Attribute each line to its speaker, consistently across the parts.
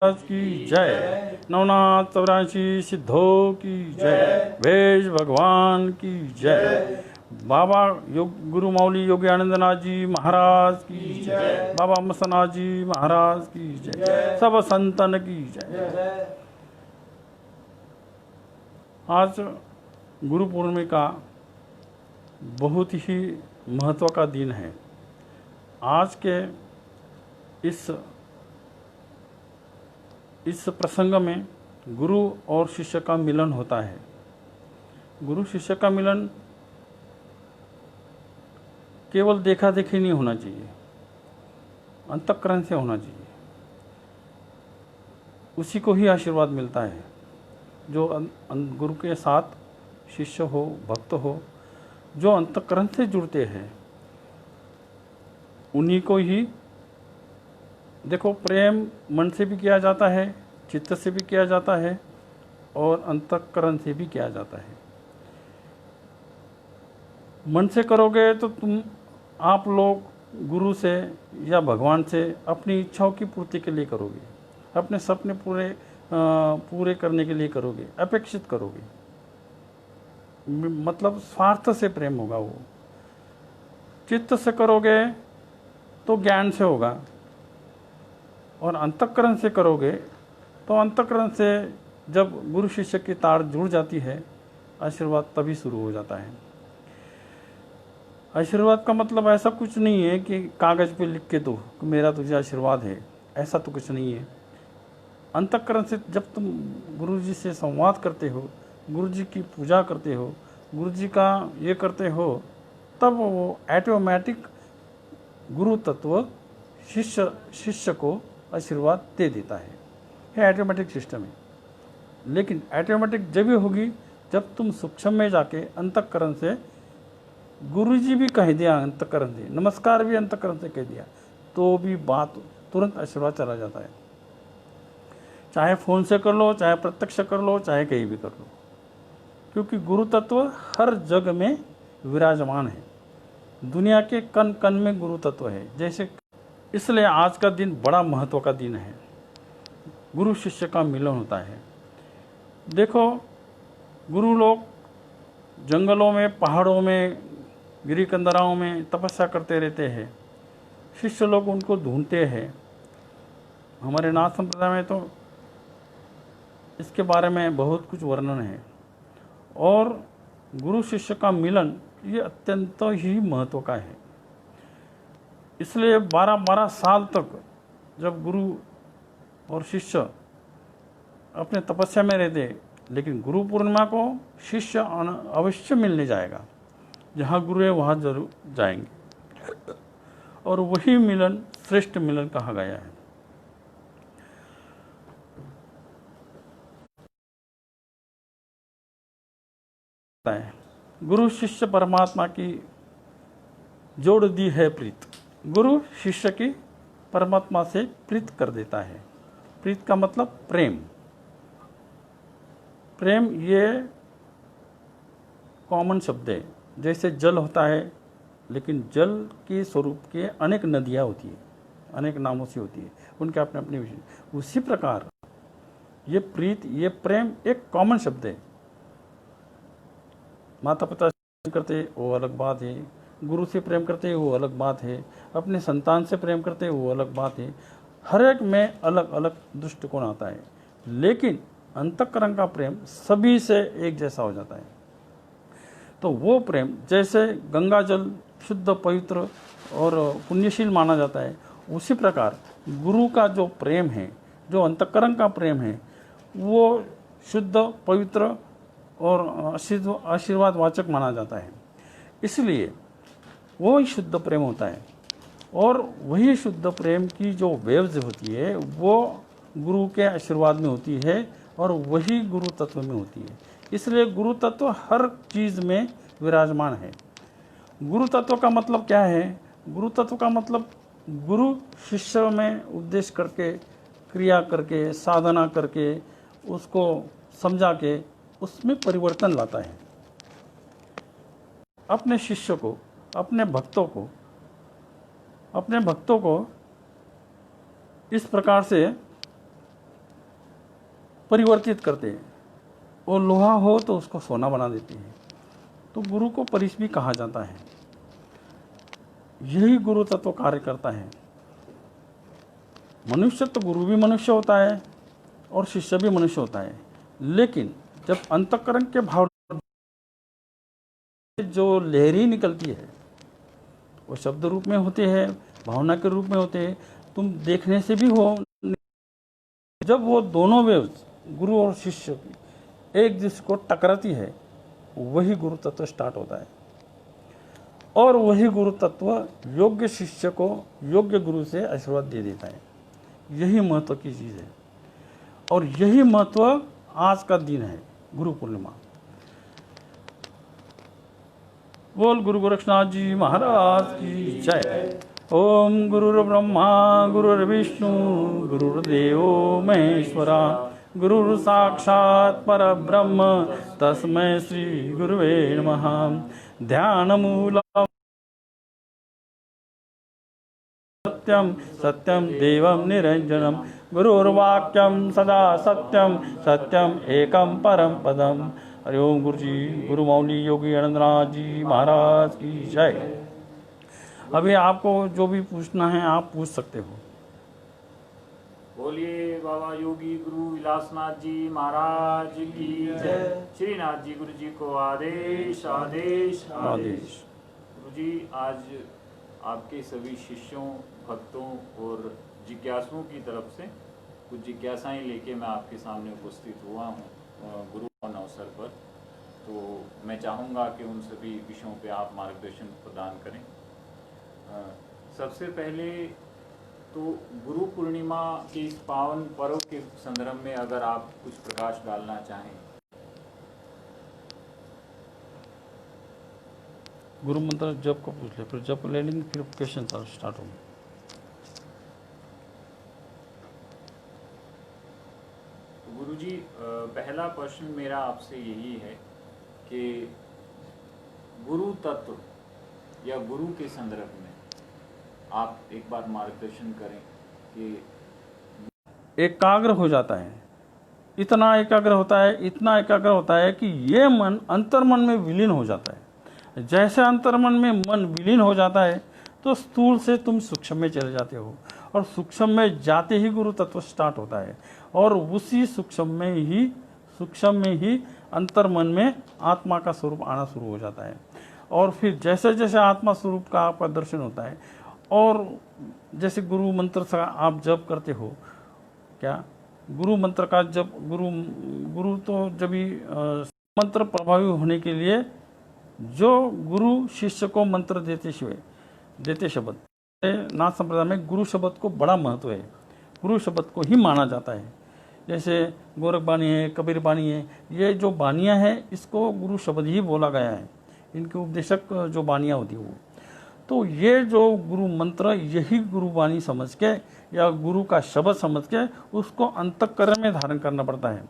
Speaker 1: महाराज की जय। नवनाथ 84 सिद्धों की जय। वेश भगवान की जय। बाबा गुरु मौली योग्यानंदनाथ जी महाराज की जय। बाबा मसनाथ जी महाराज की जय। सब संतन की जय। आज गुरु पूर्णिमा का बहुत ही महत्व का दिन है। आज के इस प्रसंग में गुरु और शिष्य का मिलन होता है। गुरु शिष्य का मिलन केवल देखा देखी नहीं होना चाहिए, अंतःकरण से होना चाहिए। उसी को ही आशीर्वाद मिलता है। जो गुरु के साथ शिष्य हो, भक्त हो, जो अंतःकरण से जुड़ते हैं, उन्हीं को ही देखो। प्रेम मन से भी किया जाता है, चित्त से भी किया जाता है और अंतःकरण से भी किया जाता है। मन से करोगे तो आप लोग गुरु से या भगवान से अपनी इच्छाओं की पूर्ति के लिए करोगे, अपने सपने पूरे करने के लिए करोगे, अपेक्षित करोगे। मतलब स्वार्थ से प्रेम होगा। वो चित्त से करोगे तो ज्ञान से होगा, और अंतःकरण से करोगे तो अंतःकरण से जब गुरु शिष्य की तार जुड़ जाती है, आशीर्वाद तभी शुरू हो जाता है। आशीर्वाद का मतलब ऐसा कुछ नहीं है कि कागज़ पे लिख के दो कि मेरा तुझे आशीर्वाद है, ऐसा तो कुछ नहीं है। अंतःकरण से जब तुम गुरु जी से संवाद करते हो, गुरु जी की पूजा करते हो, गुरु जी का ये करते हो, तब वो ऑटोमेटिक गुरु तत्व शिष्य को आशीर्वाद दे देता है। ये ऑटोमेटिक सिस्टम है। लेकिन ऑटोमेटिक जब भी होगी जब तुम सूक्ष्म में जाके अंतःकरण से गुरुजी भी कह दिया, अंतःकरण से नमस्कार भी अंतःकरण से कह दिया, तो भी बात तुरंत आशीर्वाद चला जाता है। चाहे फोन से कर लो, चाहे प्रत्यक्ष कर लो, चाहे कहीं भी कर लो, क्योंकि गुरु तत्व हर जगह में विराजमान है। दुनिया के कण कण में गुरु तत्व है। जैसे इसलिए आज का दिन बड़ा महत्व का दिन है। गुरु शिष्य का मिलन होता है। देखो, गुरु लोग जंगलों में, पहाड़ों में, गिरी कंदराओं में तपस्या करते रहते हैं। शिष्य लोग उनको ढूंढते हैं। हमारे नाथ संप्रदाय में तो इसके बारे में बहुत कुछ वर्णन है। और गुरु शिष्य का मिलन ये अत्यंत ही महत्व का है। इसलिए 12-12 साल तक जब गुरु और शिष्य अपने तपस्या में रहते, लेकिन गुरु पूर्णिमा को शिष्य अवश्य मिलने जाएगा। जहाँ गुरु है वहाँ जरूर जाएंगे, और वही मिलन श्रेष्ठ मिलन कहा गया है। गुरु शिष्य परमात्मा की जोड़ दी है प्रीत। गुरु शिष्य की परमात्मा से प्रीत कर देता है। प्रीत का मतलब प्रेम। प्रेम ये कॉमन शब्द है। जैसे जल होता है, लेकिन जल के स्वरूप के अनेक नदियाँ होती है, अनेक नामों से होती है, उनके अपने अपने विषय। उसी प्रकार ये प्रीत, ये प्रेम एक कॉमन शब्द है। माता पिता से करते वो अलग बात है, गुरु से प्रेम करते वो अलग बात है, अपने संतान से प्रेम करते वो अलग बात है। हर एक में अलग अलग दृष्टिकोण आता है, लेकिन अंतःकरण का प्रेम सभी से एक जैसा हो जाता है। तो वो प्रेम जैसे गंगा जल शुद्ध, पवित्र और पुण्यशील माना जाता है, उसी प्रकार गुरु का जो प्रेम है, जो अंतःकरण का प्रेम है, वो शुद्ध, पवित्र और आशीर्वाद वाचक माना जाता है। इसलिए वो ही शुद्ध प्रेम होता है। और वही शुद्ध प्रेम की जो वेव्स होती है वो गुरु के आशीर्वाद में होती है, और वही गुरु तत्व में होती है। इसलिए गुरु तत्व हर चीज़ में विराजमान है। गुरु तत्व का मतलब क्या है? गुरु तत्व का मतलब गुरु शिष्य में उपदेश करके, क्रिया करके, साधना करके, उसको समझा के उसमें परिवर्तन लाता है। अपने शिष्य को, अपने भक्तों को इस प्रकार से परिवर्तित करते हैं। वो लोहा हो तो उसको सोना बना देते हैं। तो गुरु को परिस भी कहा जाता है। यही गुरु तत्व कार्य करता है। मनुष्य तो गुरु भी मनुष्य होता है और शिष्य भी मनुष्य होता है, लेकिन जब अंतःकरण के भाव जो लहरी निकलती है वो शब्द रूप में होते हैं, भावना के रूप में होते हैं। तुम देखने से भी हो, जब वो दोनों वेव्स गुरु और शिष्य की एक दूसरे को टकराती है, वही गुरु तत्व स्टार्ट होता है। और वही गुरु तत्व योग्य शिष्य को योग्य गुरु से आशीर्वाद दे देता है। यही महत्व की चीज़ है और यही महत्व आज का दिन है, गुरु पूर्णिमा। बोल गुरु गोरक्षनाथ जी महाराज की जय। ओम गुरुर्ब्रह्मा गुरुर्विष्णु गुरुर्देवो महेश्वरा गुरुर् साक्षात् परब्रह्म तस्मै श्री गुरुवे नमः। ध्यानमूलम् सत्यं सत्यं देवं निरंजनम गुरुर्वाक्यं सदा सत्यं सत्यम एकं परम पदम। हरि ओम। गुरु जी, गुरु मौली योगी आनंदनाथ जी महाराज की जय। अभी आपको जो भी पूछना है आप पूछ सकते हो।
Speaker 2: बोलिए बाबा योगी गुरु विलासनाथ जी महाराज की जय। श्रीनाथ जी गुरु जी को आदेश आदेश आदेश। गुरु जी, आज आपके सभी शिष्यों, भक्तों और जिज्ञासुओं की तरफ से कुछ जिज्ञासाएं लेके मैं आपके सामने उपस्थित हुआ हूँ गुरु अवसर पर। तो मैं चाहूँगा कि उन सभी विषयों पे आप मार्गदर्शन प्रदान करें। सबसे पहले तो गुरु पूर्णिमा के इस पावन पर्व के संदर्भ में अगर आप कुछ प्रकाश डालना चाहें।
Speaker 1: गुरु मंत्र जप को पूछ ले, फिर जप ले लेंगे, फिर क्वेश्चन स्टार्ट होंगे।
Speaker 2: गुरु जी, पहला प्रश्न मेरा आपसे यही है कि गुरु तत्व या गुरु के संदर्भ में आप एक बार मार्गदर्शन करें कि
Speaker 1: एकाग्र हो जाता है, इतना एकाग्र होता है, इतना एकाग्र होता है कि ये मन अंतर्मन में विलीन हो जाता है। जैसे अंतर्मन में मन विलीन हो जाता है तो स्थूल से तुम सूक्ष्म में चले जाते हो और सूक्ष्म में जाते ही गुरु तत्व स्टार्ट होता है और उसी सूक्ष्म में ही अंतर्मन में आत्मा का स्वरूप आना शुरू हो जाता है। और फिर जैसे जैसे आत्मा स्वरूप का आपका दर्शन होता है और जैसे गुरु मंत्र से आप जप करते हो, क्या गुरु मंत्र का जब गुरु तो जब भी मंत्र प्रभावी होने के लिए जो गुरु शिष्य को मंत्र देते शब्द, नाथ संप्रदाय में गुरु शब्द को बड़ा महत्व है, गुरु शब्द को ही माना जाता है। जैसे गोरख बानी है, कबीर बानी है, ये जो बानियाँ हैं इसको गुरु शब्द ही बोला गया है, इनके उपदेशक जो बानियाँ होती है वो। तो ये जो गुरु मंत्र, यही गुरु बानी समझ के या गुरु का शब्द समझ के उसको अंतःकरण में धारण करना पड़ता है।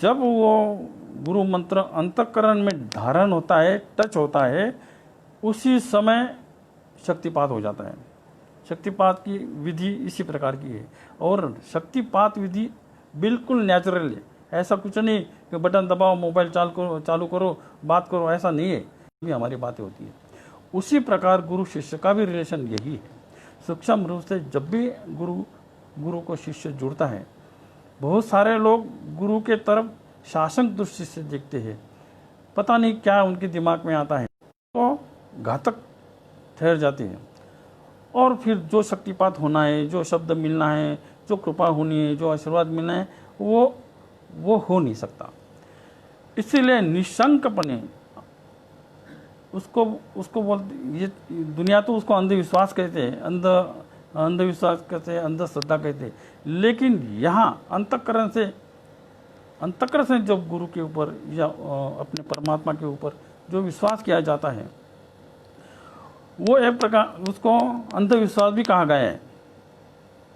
Speaker 1: जब वो गुरु मंत्र अंतःकरण में धारण होता है, टच होता है, उसी समय शक्तिपात हो जाता है। शक्तिपात की विधि इसी प्रकार की है और शक्तिपात विधि बिल्कुल नेचुरल है। ऐसा कुछ नहीं कि बटन दबाओ, मोबाइल चालू करो, बात करो, ऐसा नहीं है। भी हमारी बातें होती है। उसी प्रकार गुरु शिष्य का भी रिलेशन यही है। सूक्ष्म रूप से जब भी गुरु को शिष्य जुड़ता है, बहुत सारे लोग गुरु के तरफ शासन दृष्टि से देखते हैं, पता नहीं क्या उनके दिमाग में आता है, तो घातक ठहर जाते हैं। और फिर जो शक्तिपात होना है, जो शब्द मिलना है, जो कृपा होनी है, जो आशीर्वाद मिलना है, वो हो नहीं सकता। इसीलिए निशंकपने उसको बोलते, ये दुनिया तो उसको अंधविश्वास कहते हैं, अंधविश्वास कहते हैं, अंधश्रद्धा कहते हैं। लेकिन यहाँ अंतःकरण से जब गुरु के ऊपर या अपने परमात्मा के ऊपर जो विश्वास किया जाता है, वो एक प्रकार उसको अंधविश्वास भी कहा गया है।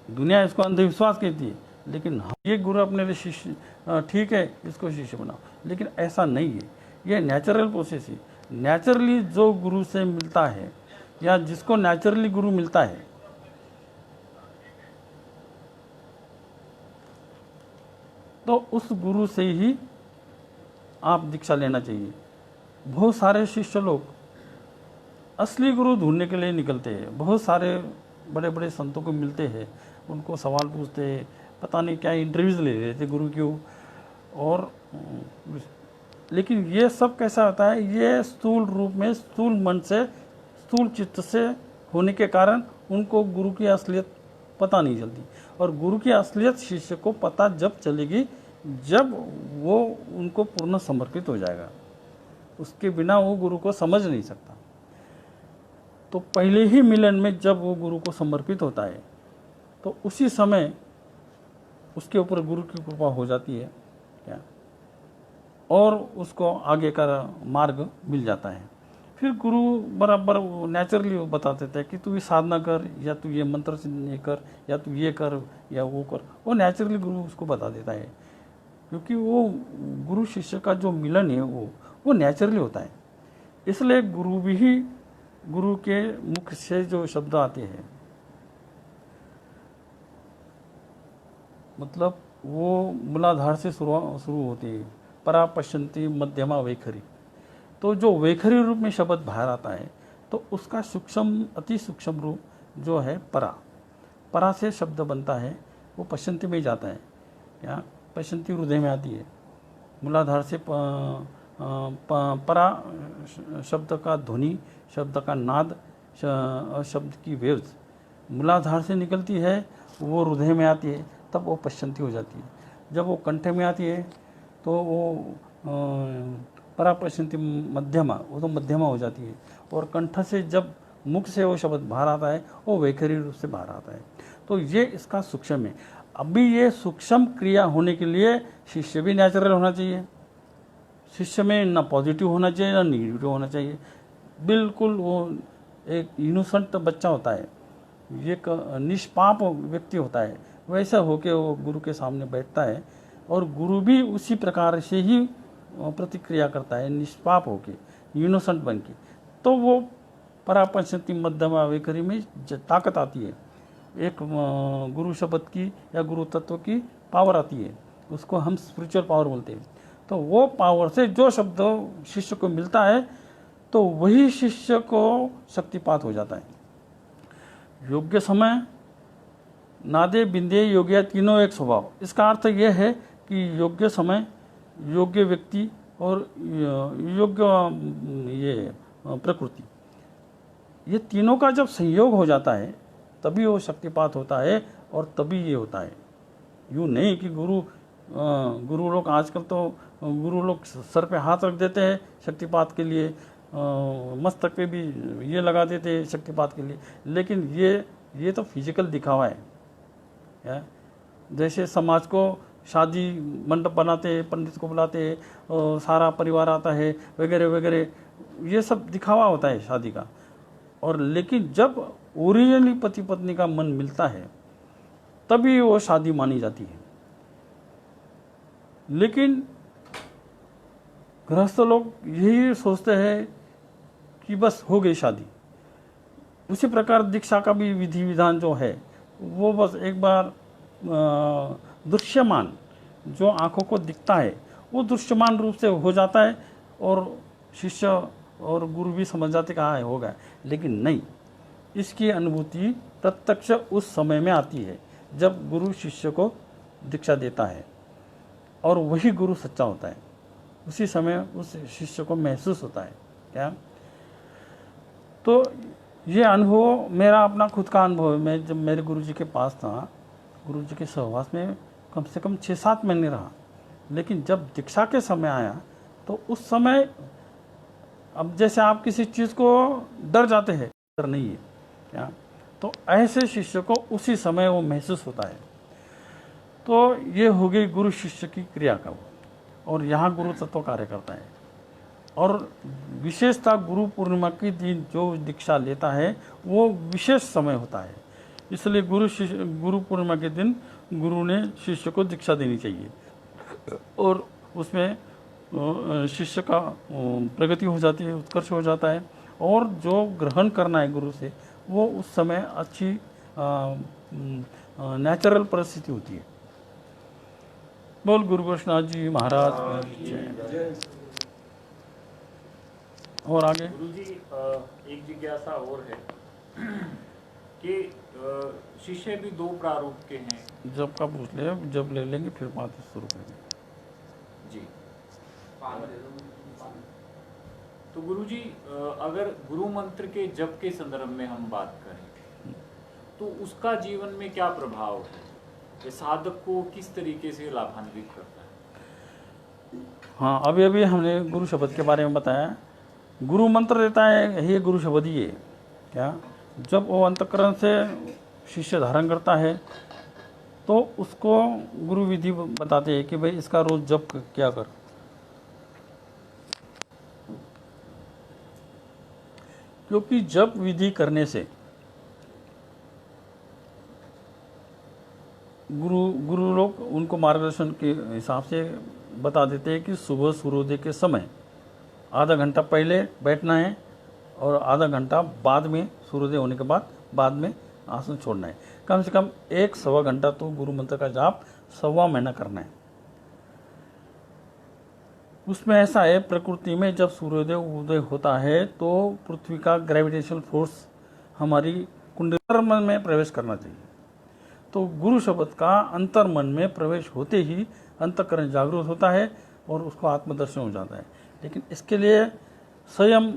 Speaker 1: दुनिया इसको अंधविश्वास कहती है, लेकिन ये गुरु अपने लिए शिष्य, ठीक है इसको शिष्य बनाओ, लेकिन ऐसा नहीं है। ये नेचुरल प्रोसेस है। नेचुरली जो गुरु से मिलता है या जिसको नेचुरली गुरु मिलता है, तो उस गुरु से ही आप दीक्षा लेना चाहिए। बहुत सारे शिष्य लोग असली गुरु ढूंढने के लिए निकलते हैं, बहुत सारे बड़े बड़े संतों को मिलते हैं, उनको सवाल पूछते हैं, पता नहीं क्या इंटरव्यूज़ ले रहे थे गुरु क्यों। और लेकिन ये सब कैसा होता है, ये स्थूल रूप में, स्थूल मन से, स्थूल चित्त से होने के कारण उनको गुरु की असलियत पता नहीं चलती। और गुरु की असलियत शिष्य को पता जब चलेगी जब वो उनको पूर्ण समर्पित हो जाएगा, उसके बिना वो गुरु को समझ नहीं सकता। तो पहले ही मिलन में जब वो गुरु को समर्पित होता है तो उसी समय उसके ऊपर गुरु की कृपा हो जाती है क्या, और उसको आगे का मार्ग मिल जाता है। फिर गुरु बराबर नेचुरली वो बता देता है कि तू ये साधना कर, या तू ये मंत्र ये कर, या तू ये कर, या वो कर। वो नेचुरली गुरु उसको बता देता है, क्योंकि वो गुरु शिष्य का जो मिलन है वो नेचुरली होता है। इसलिए गुरु के मुख से जो शब्द आते हैं, मतलब वो मूलाधार से शुरू होती है, परा पश्यंती मध्यमा वैखरी। तो जो वैखरी रूप में शब्द बाहर आता है तो उसका सूक्ष्म, अति सूक्ष्म रूप जो है परा से शब्द बनता है, वो पश्यंती में जाता है। क्या पश्यंती हृदय में आती है, मूलाधार से परा शब्द का ध्वनि, शब्द का नाद, शब्द की वेव्स मूलाधार से निकलती है, वो हृदय में आती है, तब वो पश्यंती हो जाती है। जब वो कंठ में आती है तो वो परा पश्यंती मध्यमा, वो तो मध्यमा हो जाती है। और कंठ से जब मुख से वो शब्द बाहर आता है वो वैखरी रूप से बाहर आता है। तो ये इसका सूक्ष्म है। अभी ये सूक्ष्म क्रिया होने के लिए शिष्य भी नेचुरल होना चाहिए। शिष्य में ना पॉजिटिव होना चाहिए ना निगेटिव होना चाहिए, बिल्कुल वो एक इनोसेंट बच्चा होता है, एक निष्पाप व्यक्ति होता है, वैसा होके वो गुरु के सामने बैठता है। और गुरु भी उसी प्रकार से ही प्रतिक्रिया करता है, निष्पाप होके, इनोसेंट बन के। तो वो परापश्यंती मध्यमा वैखरी में ताकत आती है, एक गुरु शब्द की या गुरु तत्व की पावर आती है, उसको हम स्पिरिचुअल पावर बोलते हैं। तो वो पावर से जो शब्द शिष्य को मिलता है तो वही शिष्य को शक्तिपात हो जाता है। योग्य समय, नादे बिंदे योग्य, तीनों एक स्वभाव। इसका अर्थ यह है कि योग्य समय, योग्य व्यक्ति और योग्य ये प्रकृति, ये तीनों का जब संयोग हो जाता है तभी वो शक्तिपात होता है और तभी ये होता है। यूँ नहीं कि गुरु लोग आजकल तो गुरु लोग सर पे हाथ रख देते हैं शक्तिपात के लिए, मस्तक पे भी ये लगा देते हैं शक्तिपात के लिए, लेकिन ये तो फिजिकल दिखावा है। जैसे समाज को शादी मंडप बनाते हैं, पंडित को बुलाते हैं, सारा परिवार आता है वगैरह वगैरह, ये सब दिखावा होता है शादी का। और लेकिन जब ओरिजिनली पति पत्नी का मन मिलता है तभी वो शादी मानी जाती है। लेकिन गृहस्थ लोग यही सोचते हैं कि बस हो गई शादी। उसी प्रकार दीक्षा का भी विधि विधान जो है वो बस एक बार दृश्यमान, जो आंखों को दिखता है वो दृश्यमान रूप से हो जाता है और शिष्य और गुरु भी समझ जाते कहाँ है, हो गया। लेकिन नहीं, इसकी अनुभूति प्रत्यक्ष उस समय में आती है जब गुरु शिष्य को दीक्षा देता है, और वही गुरु सच्चा होता है। उसी समय उस शिष्य को महसूस होता है। क्या तो ये अनुभव मेरा अपना खुद का अनुभव है। मैं जब मेरे गुरुजी के पास था, गुरुजी के सहवास में कम से कम 6-7 महीने रहा, लेकिन जब दीक्षा के समय आया तो उस समय, अब जैसे आप किसी चीज़ को डर जाते हैं, डर नहीं है क्या, तो ऐसे शिष्य को उसी समय वो महसूस होता है। तो ये हो गई गुरु शिष्य की क्रिया का। और यहाँ गुरु तत्व कार्य करता है। और विशेषता गुरु पूर्णिमा के दिन जो दीक्षा लेता है वो विशेष समय होता है, इसलिए गुरु पूर्णिमा के दिन गुरु ने शिष्य को दीक्षा देनी चाहिए। और उसमें शिष्य का प्रगति हो जाती है, उत्कर्ष हो जाता है, और जो ग्रहण करना है गुरु से वो उस समय अच्छी नेचुरल परिस्थिति होती है। बोल गुरु गोरक्षनाथ जी महाराज की जय। और आगे
Speaker 2: गुरुजी एक जिज्ञासा और है कि शिष्य भी दो प्रारूप के हैं।
Speaker 1: जब का पूछ ले, जब ले लेंगे फिर बात शुरू करेंगे
Speaker 2: जी। तो गुरुजी अगर गुरु मंत्र के जप के संदर्भ में हम बात करें तो उसका जीवन में क्या प्रभाव है, ये साधक को किस तरीके से लाभान्वित करता है?
Speaker 1: हाँ, अभी अभी हमने गुरु शब्द के बारे में बताया। गुरु मंत्र देता है, ये गुरु शब्द ही है। क्या जब वो अंतःकरण से शिष्य धारण करता है तो उसको गुरु विधि बताते हैं कि भाई इसका रोज जप क्या कर। क्योंकि जप विधि करने से गुरु लोग उनको मार्गदर्शन के हिसाब से बता देते हैं कि सुबह सूर्योदय के समय आधा घंटा पहले बैठना है और आधा घंटा बाद में, सूर्योदय होने के बाद में आसन छोड़ना है। कम से कम 1-1.25 घंटा तो गुरु मंत्र का जाप 1.25 महीना करना है। उसमें ऐसा है, प्रकृति में जब सूर्योदय उदय होता है तो पृथ्वी का ग्रेविटेशनल फोर्स हमारी कुंडली मन में प्रवेश करना चाहिए। तो गुरु शब्द का अंतर मन में प्रवेश होते ही अंतःकरण जागरूक होता है और उसको आत्मदर्शन हो जाता है। लेकिन इसके लिए स्वयं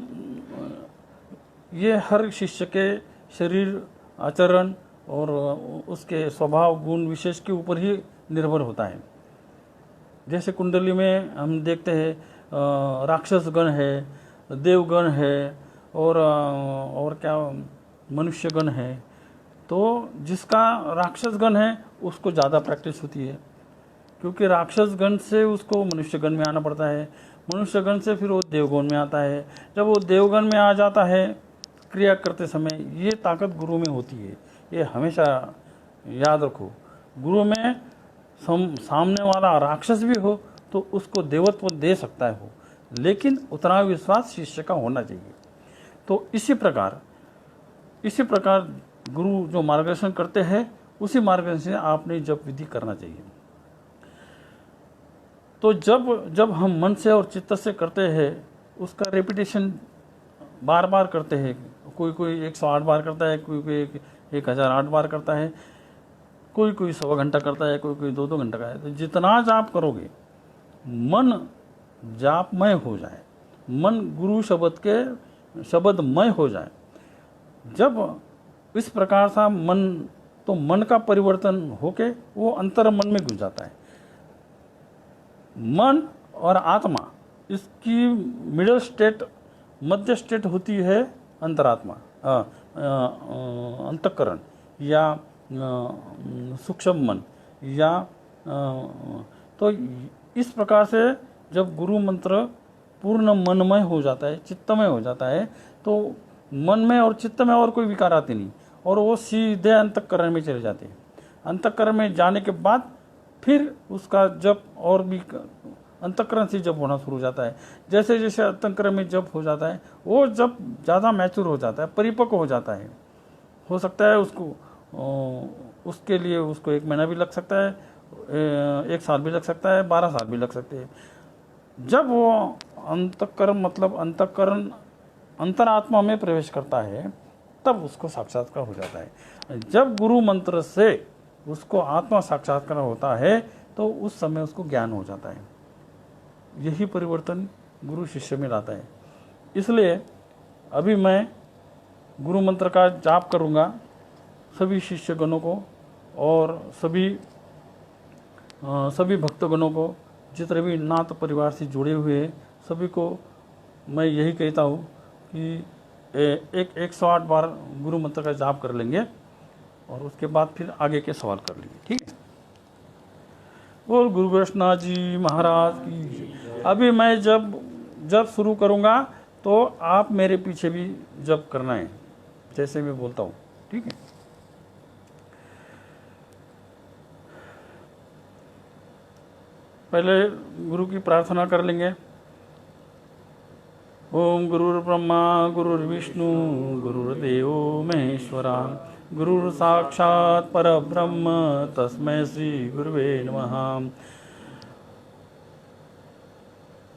Speaker 1: ये हर शिष्य के शरीर, आचरण और उसके स्वभाव गुण विशेष के ऊपर ही निर्भर होता है। जैसे कुंडली में हम देखते हैं राक्षस गण है, देवगण है और क्या मनुष्य गण है। तो जिसका राक्षस गण है उसको ज़्यादा प्रैक्टिस होती है, क्योंकि राक्षस गण से उसको मनुष्य गण में आना पड़ता है, मनुष्य गण से फिर वो देवगण में आता है। जब वो देवगण में आ जाता है क्रिया करते समय, ये ताकत गुरु में होती है। ये हमेशा याद रखो, गुरु में सामने वाला राक्षस भी हो तो उसको देवत्व दे सकता है हो, लेकिन उतना विश्वास शिष्य का होना चाहिए। तो इसी प्रकार गुरु जो मार्गदर्शन करते हैं उसी मार्गदर्शन से आपने जप विधि करना चाहिए। तो जब हम मन से और चित्त से करते हैं उसका रेपिटेशन बार बार करते हैं। कोई 108 बार करता है, कोई 1008 बार करता है, कोई 1.25 घंटा करता है, कोई 2-2 घंटा का है। तो जितना जाप करोगे मन जापमय हो जाए, मन गुरु शब्द के शब्दमय हो जाए, जब इस प्रकार सा मन का परिवर्तन होके वो अंतर मन में घुस जाता है। मन और आत्मा, इसकी मिडिल स्टेट, मध्य स्टेट होती है अंतरात्मा, अंतःकरण या सूक्ष्म मन या तो इस प्रकार से जब गुरु मंत्र पूर्ण मनमय हो जाता है, चित्तमय हो जाता है, तो मन में और चित्त में और कोई विकार आते नहीं और वो सीधे अंतःकरण में चले जाते हैं। अंतःकरण में जाने के बाद फिर उसका जप और भी अंतःकरण से जप होना शुरू हो जाता है। जैसे जैसे अंतःकरण में जप हो जाता है वो जप ज़्यादा मैच्योर हो जाता है, परिपक्व हो जाता है। हो सकता है उसके लिए उसको 1 महीना भी लग सकता है, 1 साल भी लग सकता है, 12 साल भी लग सकते हैं। जब वो अंतःकरण मतलब अंतःकरण अंतरात्मा में प्रवेश करता है तब उसको साक्षात्कार हो जाता है। जब गुरु मंत्र से उसको आत्मा साक्षात्कार होता है तो उस समय उसको ज्ञान हो जाता है। यही परिवर्तन गुरु शिष्य में लाता है। इसलिए अभी मैं गुरु मंत्र का जाप करूँगा सभी शिष्यगणों को और सभी भक्तगणों को, जितने भी नाथ परिवार से जुड़े हुए हैं सभी को मैं यही कहता हूँ कि 108 बार गुरु मंत्र का जाप कर लेंगे और उसके बाद फिर आगे के सवाल कर लेंगे। ठीक है। बोल गुरु गोरक्षनाथ जी महाराज की। अभी मैं जब शुरू करूँगा तो आप मेरे पीछे भी जप करना है जैसे मैं बोलता हूँ। ठीक है। पहले गुरु की प्रार्थना कर लेंगे। ओम गुरुर्ब्रह्मा गुरुर्विष्णु गुरुर्देवो महेश्वरा गुरुर्साक्षात् परब्रह्म तस्मै श्री गुरुवे नमः।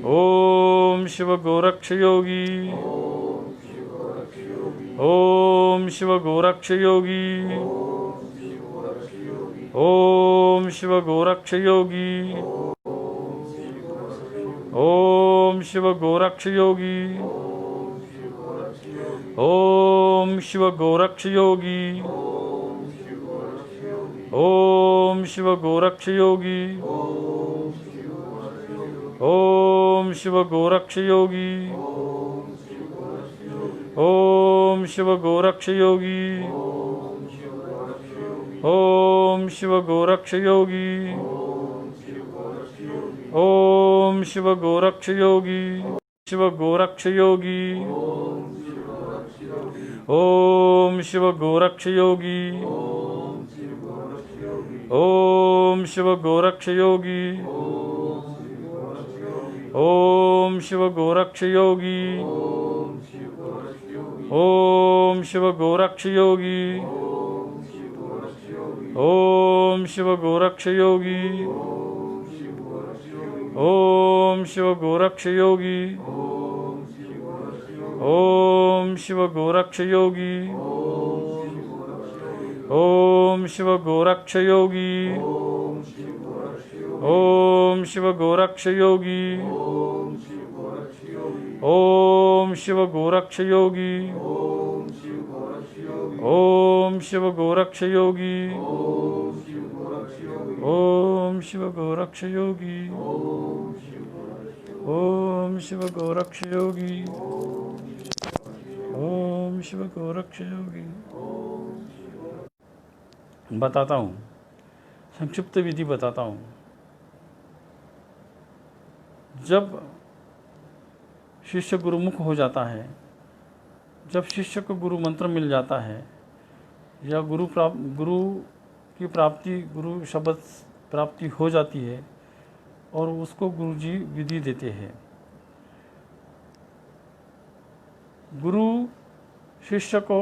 Speaker 1: ओम शिव गोरक्ष योगी, ओम शिव गोरक्ष योगी, ओम शिव गोरक्ष योगी, ओम शिव गोरक्ष योगी, ओम शिव गोरक्ष योगी, ओम शिव गोरक्ष योगी, ओम शिव गोरक्ष योगी, ओम शिव गोरक्ष योगी, ओम शिव गोरक्ष योगी, ओम शिव गोरक्ष योगी, शिव गोरक्ष योगी, ओम शिव गोरक्ष योगी, ओम शिव गोरक्ष योगी, ओम शिव गोरक्ष योगी, ओम शिव गोरक्ष योगी, ओम शिव गोरक्ष योगी, ओम शिव गोरक्ष योगी, ओम शिव गोरक्ष योगी, ओम शिव गोरक्ष योगी, ओम शिव गोरक्ष योगी, ओम शिव गोरक्ष योगी, ओम शिव गोरक्ष योगी, ओम शिव गोरक्ष योगी, ओम शिव गोरक्ष योगी, ओम शिव गोरक्ष योगी। बताता हूँ, संक्षिप्त विधि बताता हूँ। जब शिष्य गुरुमुख हो जाता है, जब शिष्य को गुरु मंत्र मिल जाता है या गुरु की प्राप्ति, गुरु शब्द प्राप्ति हो जाती है और उसको गुरुजी विधि देते हैं। गुरु शिष्य को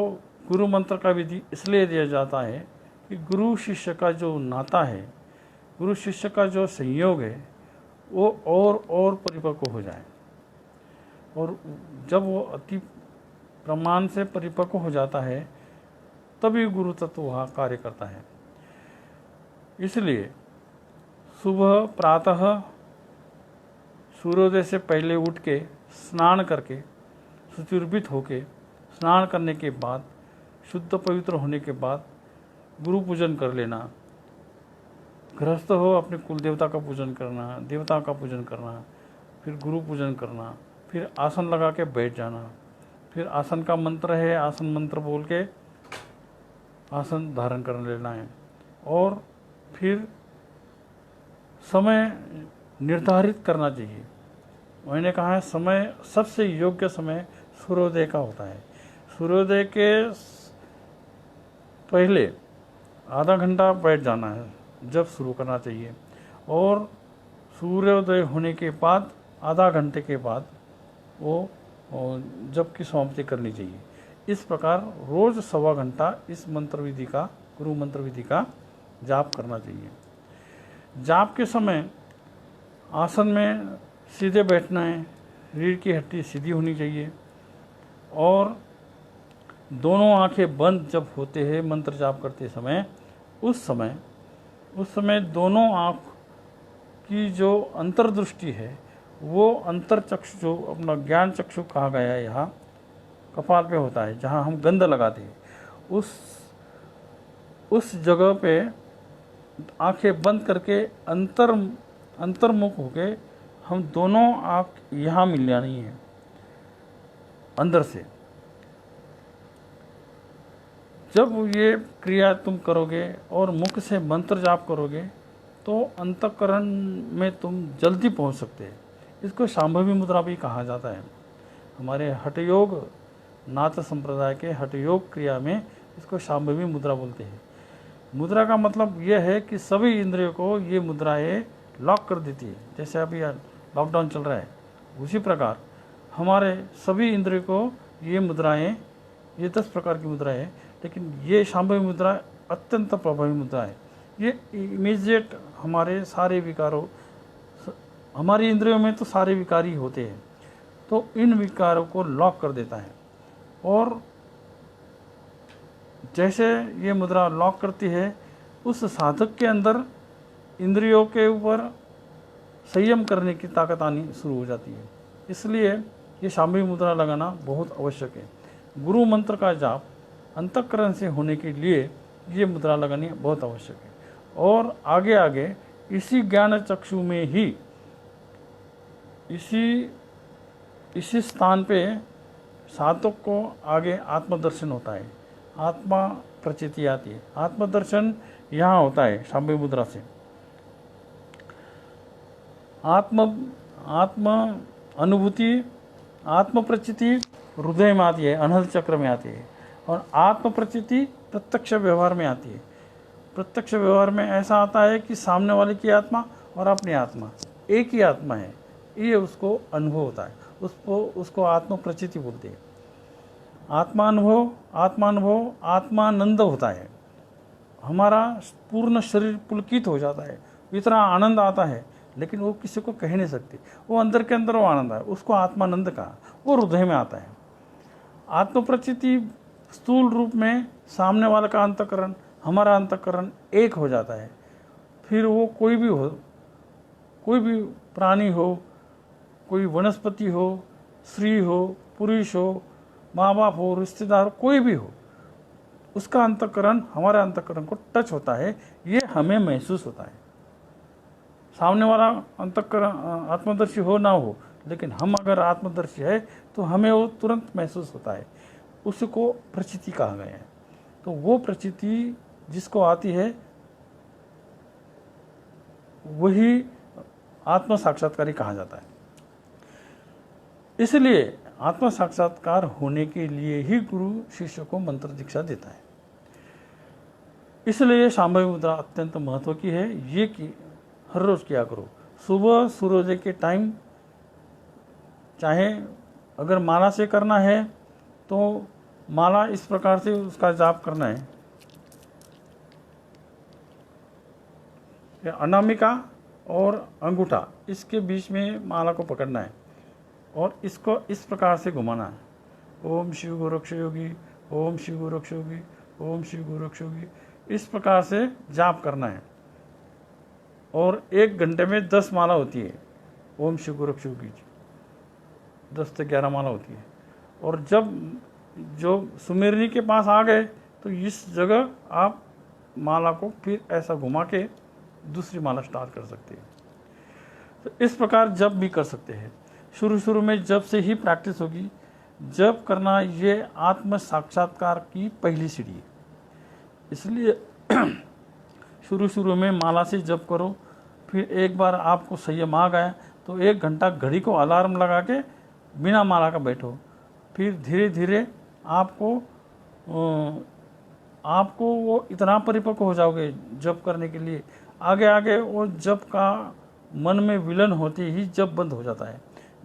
Speaker 1: गुरु मंत्र का विधि इसलिए दिया जाता है कि गुरु शिष्य का जो नाता है, गुरु शिष्य का जो संयोग है, वो और परिपक्व हो जाए। और जब वो अति प्रमाण से परिपक्व हो जाता है तभी गुरु तत्व वहाँ कार्य करता है। इसलिए सुबह प्रातः सूर्योदय से पहले उठ के स्नान करके सुचिर्भित होके स्नान करने के बाद शुद्ध पवित्र होने के बाद गुरु पूजन कर लेना। गृहस्थ हो अपने कुल देवता का पूजन करना, देवता का पूजन करना, फिर गुरु पूजन करना, फिर आसन लगा के बैठ जाना। फिर आसन का मंत्र है, आसन मंत्र बोल के आसन धारण कर लेना है। और फिर समय निर्धारित करना चाहिए। मैंने कहा है समय सबसे योग्य समय सूर्योदय का होता है। सूर्योदय के पहले आधा घंटा बैठ जाना है, जब शुरू करना चाहिए। और सूर्योदय होने के बाद आधा घंटे के बाद वो जब की समाप्ति करनी चाहिए। इस प्रकार रोज़ 1.25 घंटा इस मंत्र विधि का, गुरु मंत्र विधि का जाप करना चाहिए। जाप के समय आसन में सीधे बैठना है, रीढ़ की हड्डी सीधी होनी चाहिए और दोनों आंखें बंद जब होते हैं मंत्र जाप करते समय, उस समय दोनों आँख की जो अंतर्दृष्टि है वो अंतर चक्षु, जो अपना ज्ञान चक्षु कहा गया है, यहाँ कपाल पे होता है जहाँ हम गंध लगाते हैं, उस जगह पे आंखें बंद करके अंतर्मुख होके हम दोनों आँख यहाँ मिल जानी है अंदर से। जब ये क्रिया तुम करोगे और मुख से मंत्र जाप करोगे तो अंतःकरण में तुम जल्दी पहुंच सकते हैं। इसको शांभवी मुद्रा भी कहा जाता है। हमारे हठयोग नाथ संप्रदाय के हठयोग क्रिया में इसको शांभवी मुद्रा बोलते हैं। मुद्रा का मतलब यह है कि सभी इंद्रियों को ये मुद्राएं लॉक कर देती है। जैसे अभी लॉकडाउन चल रहा है, उसी प्रकार हमारे सभी इंद्रियों को ये मुद्राएं, ये 10 प्रकार की मुद्राएं हैं, लेकिन ये शांभवी मुद्रा अत्यंत प्रभावी मुद्रा है। ये इमीडिएट हमारे सारे विकारों, हमारी इंद्रियों में तो सारे विकार ही होते हैं, तो इन विकारों को लॉक कर देता है। और जैसे ये मुद्रा लॉक करती है, उस साधक के अंदर इंद्रियों के ऊपर संयम करने की ताकत आनी शुरू हो जाती है। इसलिए ये शांभवी मुद्रा लगाना बहुत आवश्यक है। गुरु मंत्र का जाप अंतःकरण से होने के लिए ये मुद्रा लगानी बहुत आवश्यक है। और आगे आगे इसी ज्ञान चक्षु में ही इसी स्थान पे साधक को आगे आत्मदर्शन होता है, आत्मा प्रचिति आती है। आत्मदर्शन यहाँ होता है शांभवी मुद्रा से। आत्म अनुभूति, आत्म प्रचिति हृदय में आती है, अनहद चक्र में आती है। और आत्म प्रचिति प्रत्यक्ष व्यवहार में आती है। प्रत्यक्ष व्यवहार में ऐसा आता है कि सामने वाले की आत्मा और अपनी आत्मा एक ही आत्मा है, ये उसको अनुभव होता है। उसको आत्म प्रचिति बोलते हैं। आत्मानुभव आत्मानंद होता है। हमारा पूर्ण शरीर पुलकित हो जाता है, इतना आनंद आता है, लेकिन वो किसी को कह नहीं सकती। वो अंदर के अंदर वो आनंद है, उसको आत्मानंद कहा, वो हृदय में आता है। आत्म प्रचिति स्थूल रूप में सामने वाले का अंतःकरण, हमारा अंतःकरण एक हो जाता है। फिर वो कोई भी प्राणी हो, कोई वनस्पति हो, स्त्री हो, पुरुष हो, माँ बाप हो, रिश्तेदार हो, कोई भी हो, उसका अंतःकरण हमारे अंतःकरण को टच होता है, ये हमें महसूस होता है। सामने वाला अंतःकरण आत्मदर्शी हो ना हो, लेकिन हम अगर आत्मदर्शी है तो हमें वो तुरंत महसूस होता है। उसको प्रचिति कहा गया है। तो वो प्रचिति जिसको आती है वही आत्म साक्षात्कारी कहा जाता है। इसलिए आत्म साक्षात्कार होने के लिए ही गुरु शिष्य को मंत्र दीक्षा देता है। इसलिए शांभवी मुद्रा अत्यंत महत्व की है। ये कि हर रोज किया करो। सुबह सूर्योदय के टाइम, चाहे अगर माला से करना है तो माला इस प्रकार से उसका जाप करना है। अनामिका और अंगूठा इसके बीच में माला को पकड़ना है और इसको इस प्रकार से घुमाना है। ओम शिव गोरक्ष योगी, ओम शिव गोरक्ष योगी, ओम शिव गोरक्ष योगी, इस प्रकार से जाप करना है। और 1 घंटे में 10 माला होती है ओम शिव गोरक्ष योगी जी, 10 से 11 माला होती है। और जब जो सुमेरनी के पास आ गए तो इस जगह आप माला को फिर ऐसा घुमा के दूसरी माला स्टार्ट कर सकते हैं। तो इस प्रकार जब भी कर सकते हैं। शुरू में जब से ही प्रैक्टिस होगी। जब करना ये आत्म साक्षात्कार की पहली सीढ़ी है। इसलिए शुरू में माला से जप करो। फिर एक बार आपको संयम आ गया तो 1 घंटा घड़ी को अलार्म लगा के बिना माला का बैठो। फिर धीरे धीरे आपको वो इतना परिपक्व हो जाओगे जप करने के लिए। आगे वो जप का मन में विलन होते ही जप बंद हो जाता है।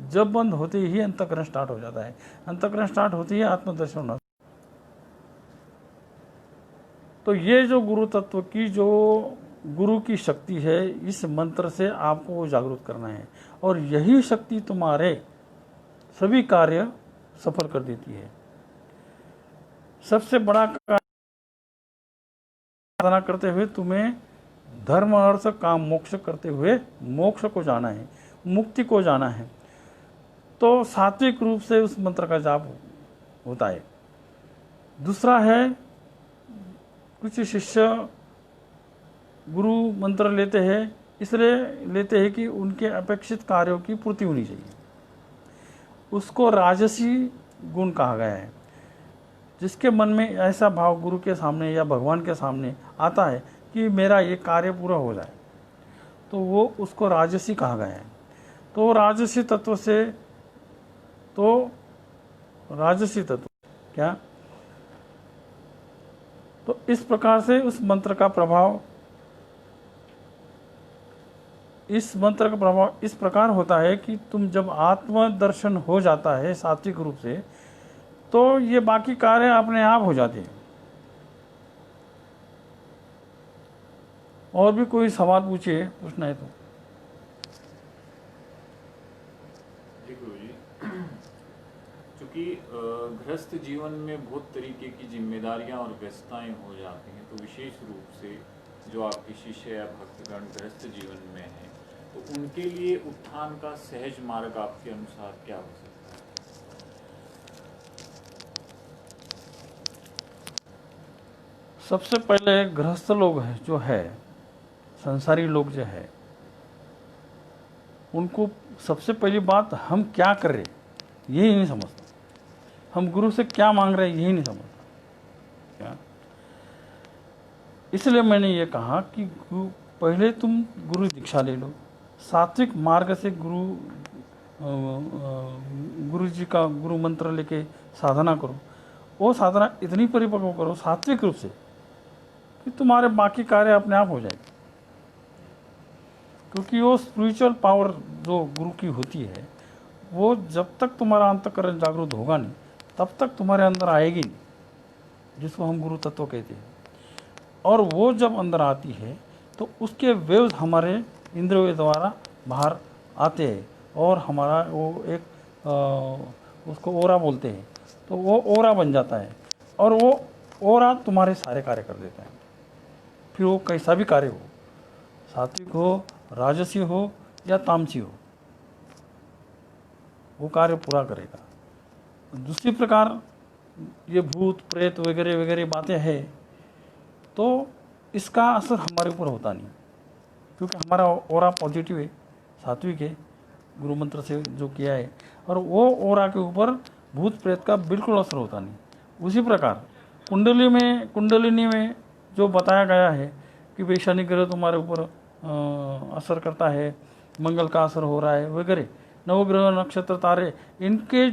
Speaker 1: जब बंद होते ही अंतःकरण स्टार्ट हो जाता है। अंतःकरण स्टार्ट होती है आत्मदर्शन होना। तो ये जो गुरु तत्व की जो गुरु की शक्ति है, इस मंत्र से आपको जागरूक करना है। और यही शक्ति तुम्हारे सभी कार्य सफल कर देती है। सबसे बड़ा साधना करते हुए तुम्हें धर्म अर्थ काम मोक्ष करते हुए मोक्ष को जाना है, मुक्ति को जाना है। तो सात्विक रूप से उस मंत्र का जाप होता है। दूसरा है, कुछ शिष्य गुरु मंत्र लेते हैं, इसलिए लेते हैं कि उनके अपेक्षित कार्यों की पूर्ति होनी चाहिए। उसको राजसी गुण कहा गया है। जिसके मन में ऐसा भाव गुरु के सामने या भगवान के सामने आता है कि मेरा ये कार्य पूरा हो जाए, तो वो उसको राजसी कहा गया है। तो राजसी तत्व से, तो राजसी तत्व क्या, तो इस प्रकार से उस मंत्र का प्रभाव, इस मंत्र का प्रभाव इस प्रकार होता है कि तुम जब आत्मदर्शन हो जाता है सात्विक रूप से, तो ये बाकी कार्य अपने आप हो जाते हैं। और भी कोई सवाल पूछिए, पूछना है तो।
Speaker 2: जी गुरु जी, चूँकि गृहस्थ जीवन में बहुत तरीके की जिम्मेदारियां और व्यस्तताएं हो जाती हैं, तो विशेष रूप से जो आपके शिष्य या भक्तगण गृहस्थ जीवन में हैं, तो उनके लिए उत्थान का सहज मार्ग आपके अनुसार क्या हो सकता है?
Speaker 1: सबसे पहले गृहस्थ लोग हैं जो है, संसारी लोग जो है, उनको सबसे पहली बात हम क्या कर रहे यही नहीं समझता, हम गुरु से क्या मांग रहे हैं यही नहीं समझता क्या। इसलिए मैंने ये कहा कि पहले तुम गुरु दीक्षा ले लो, सात्विक मार्ग से गुरु जी का गुरु मंत्र लेके साधना करो। वो साधना इतनी परिपक्व करो सात्विक रूप से कि तुम्हारे बाकी कार्य अपने आप हो जाएंगे, क्योंकि वो स्पिरिचुअल पावर जो गुरु की होती है वो जब तक तुम्हारा अंतःकरण जागरूक होगा नहीं तब तक तुम्हारे अंदर आएगी नहीं, जिसको हम गुरु तत्व कहते हैं। और वो जब अंदर आती है तो उसके वेव्स हमारे इंद्रियों द्वारा बाहर आते हैं और हमारा वो एक उसको ओरा बोलते हैं, तो वो ओरा बन जाता है और वो ओरा तुम्हारे सारे कार्य कर देता है। फिर वो कैसा भी कार्य हो, सात्विक हो, राजसी हो या तामसी हो, वो कार्य पूरा करेगा। दूसरी प्रकार ये भूत प्रेत वगैरह वगैरह बातें हैं, तो इसका असर हमारे ऊपर होता नहीं, क्योंकि हमारा ओरा पॉजिटिव है, सात्विक है, गुरु मंत्र से जो किया है, और वो ओरा के ऊपर भूत प्रेत का बिल्कुल असर होता नहीं। उसी प्रकार कुंडलिनी में जो बताया गया है कि भाई शनि ग्रह तुम्हारे ऊपर असर करता है, मंगल का असर हो रहा है वगैरह, नवग्रह नक्षत्र तारे, इनके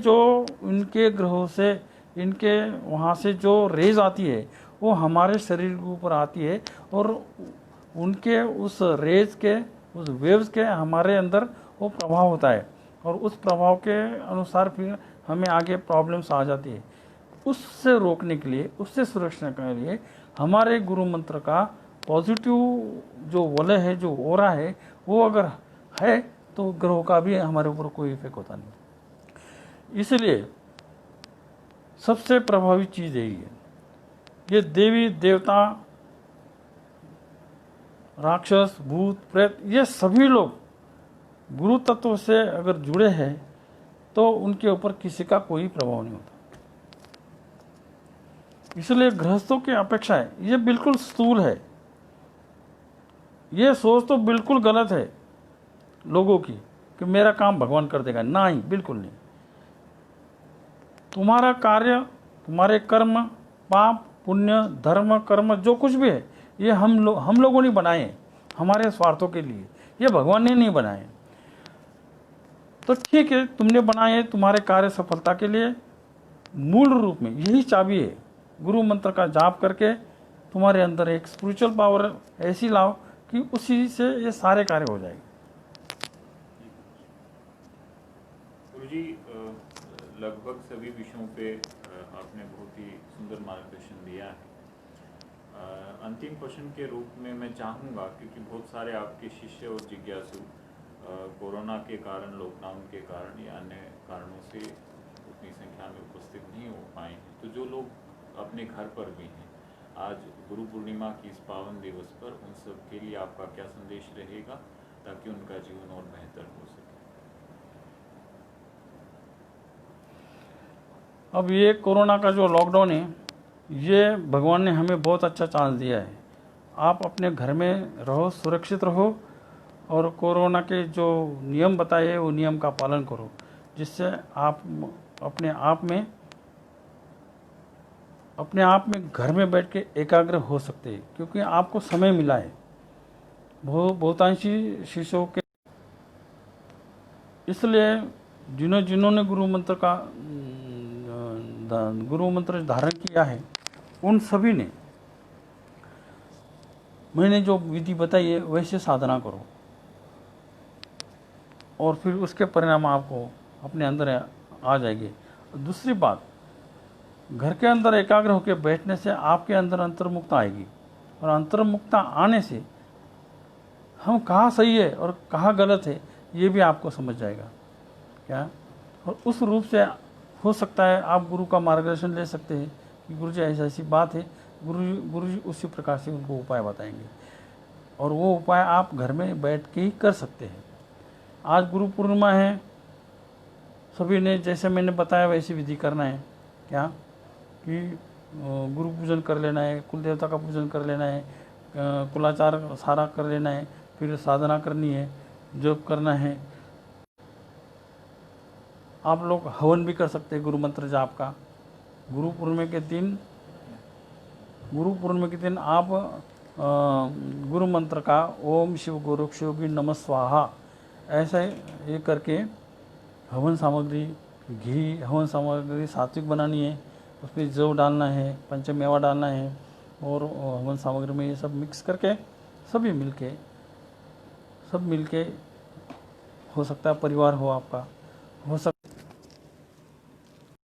Speaker 1: ग्रहों से इनके वहाँ से जो रेज आती है वो हमारे शरीर के ऊपर आती है और उनके उस रेज के उस वेव्स के हमारे अंदर वो प्रभाव होता है और उस प्रभाव के अनुसार फिर हमें आगे प्रॉब्लम्स आ जाती है। उससे रोकने के लिए, उससे सुरक्षा के लिए हमारे गुरु मंत्र का पॉजिटिव जो वलय है, जो ओरा है, वो अगर है तो ग्रहों का भी हमारे ऊपर कोई इफेक्ट होता नहीं। इसलिए सबसे प्रभावी चीज़ यही है। ये देवी देवता, राक्षस, भूत प्रेत, ये सभी लोग गुरु तत्व से अगर जुड़े हैं तो उनके ऊपर किसी का कोई प्रभाव नहीं होता। इसलिए गृहस्थों की अपेक्षा है, ये बिल्कुल स्थूल है, ये सोच तो बिल्कुल गलत है लोगों की कि मेरा काम भगवान कर देगा। नहीं, बिल्कुल नहीं। तुम्हारा कार्य, तुम्हारे कर्म, पाप पुण्य, धर्म कर्म जो कुछ भी है, ये हम लोगों ने बनाए हमारे स्वार्थों के लिए, ये भगवान ने नहीं बनाए। तो ठीक है, तुमने बनाए तुम्हारे कार्य सफलता के लिए। मूल रूप में यही चाबी है, गुरु मंत्र का जाप करके तुम्हारे अंदर एक स्पिरिचुअल पावर ऐसी लाओ कि उसी से ये सारे कार्य हो जाएंगे।
Speaker 2: गुरुजी, लगभग सभी विषयों पे आपने बहुत ही सुंदर मार्गदर्शन दिया है। अंतिम प्रश्न के रूप में मैं चाहूँगा, क्योंकि बहुत सारे आपके शिष्य और जिज्ञासु कोरोना के कारण, लॉकडाउन के कारण या अन्य कारणों से उतनी संख्या में उपस्थित नहीं हो पाए हैं, तो जो लोग अपने घर पर भी हैं, आज गुरु पूर्णिमा की इस पावन दिवस पर उन सब के लिए आपका क्या संदेश रहेगा ताकि उनका जीवन और बेहतर हो सके?
Speaker 1: अब ये कोरोना का जो लॉकडाउन है, ये भगवान ने हमें बहुत अच्छा चांस दिया है। आप अपने घर में रहो, सुरक्षित रहो और कोरोना के जो नियम बताए वो नियम का पालन करो, जिससे आप अपने आप में घर में बैठ के एकाग्र हो सकते हैं, क्योंकि आपको समय मिला है। बहुतांशी शिष्यों के, इसलिए जिन्होंने गुरु मंत्र धारण किया है, उन सभी ने, मैंने जो विधि बताई है वैसे साधना करो और फिर उसके परिणाम आपको अपने अंदर आ जाएंगे। दूसरी बात, घर के अंदर एकाग्र होकर बैठने से आपके अंदर अंतर्मुक्ता आएगी और अंतर्मुक्ता आने से हम कहाँ सही है और कहाँ गलत है ये भी आपको समझ जाएगा। क्या और उस रूप से हो सकता है आप गुरु का मार्गदर्शन ले सकते हैं कि गुरु जी ऐसी ऐसी बात है, गुरु जी उसी प्रकार से उनको उपाय बताएंगे और वो उपाय आप घर में बैठ के ही कर सकते हैं। आज गुरु पूर्णिमा है, सभी ने जैसे मैंने बताया वैसी विधि करना है। क्या कि गुरु पूजन कर लेना है, कुल देवता का पूजन कर लेना है, कुलाचार सारा कर लेना है, फिर साधना करनी है, जप करना है। आप लोग हवन भी कर सकते हैं गुरु मंत्र जाप का। गुरु पूर्णिमा के दिन आप गुरु मंत्र का ओम शिव गुरुक्षयोगी नमः स्वाहा ऐसे ये करके हवन सामग्री घी, हवन सामग्री सात्विक बनानी है, उसमें जौ डालना है, पंचमेवा डालना है और हवन सामग्री में ये सब मिक्स करके सभी मिलके हो सकता है परिवार हो आपका, हो सकता